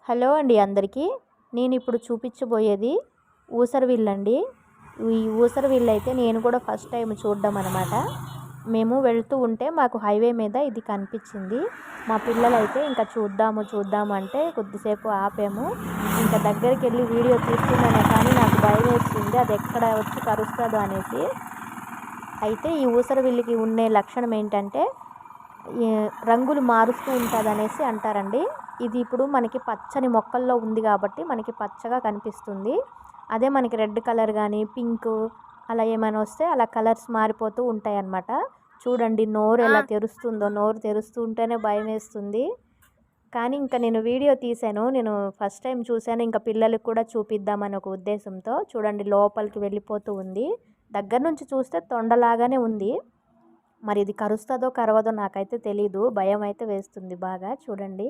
Hello అండి అందరికీ. నేను ఇప్పుడు చూపించబోయేది ఊసరవిల్లండి. ఈ ఊసరవిల్లు అయితే నేను కూడా ఫస్ట్ టైం చూడడం అనమాట. మేము వెళ్తూ ఉంటే మాకు హైవే మీద ఇది కనిపించింది. మా పిల్లలైతే ఇంకా చూద్దాము అంటే కొద్దిసేపు ఆపాము. ఇంకా దగ్గరికి వెళ్ళి వీడియో తీస్తున్నానే కానీ నాకు భయం వేసింది, అది ఎక్కడ వచ్చి కరుస్తుందో అనేసి. అయితే ఈ ఊసరవిల్లికి ఉండే లక్షణం ఏంటంటే రంగులు మారుస్తూ ఉంటుంది అనేసి అంటారండి. ఇది ఇప్పుడు మనకి పచ్చని మొక్కల్లో ఉంది కాబట్టి మనకి పచ్చగా కనిపిస్తుంది. అదే మనకి రెడ్ కలర్ కానీ పింక్ అలా ఏమైనా వస్తే అలా కలర్స్ మారిపోతూ ఉంటాయి అన్నమాట. చూడండి నోరు ఎలా తెరుస్తుందో, నోరు తెరుస్తూ ఉంటేనే భయం వేస్తుంది. కానీ ఇంకా నేను వీడియో తీశాను, నేను ఫస్ట్ టైం చూశాను, ఇంకా పిల్లలకు కూడా చూపిద్దామని ఒక ఉద్దేశంతో. చూడండి లోపలికి వెళ్ళిపోతూ ఉంది. దగ్గర నుంచి చూస్తే తొండలాగానే ఉంది. మరి ఇది కరుస్తుందో కరవదో నాకైతే తెలీదు, భయం అయితే వేస్తుంది బాగా. చూడండి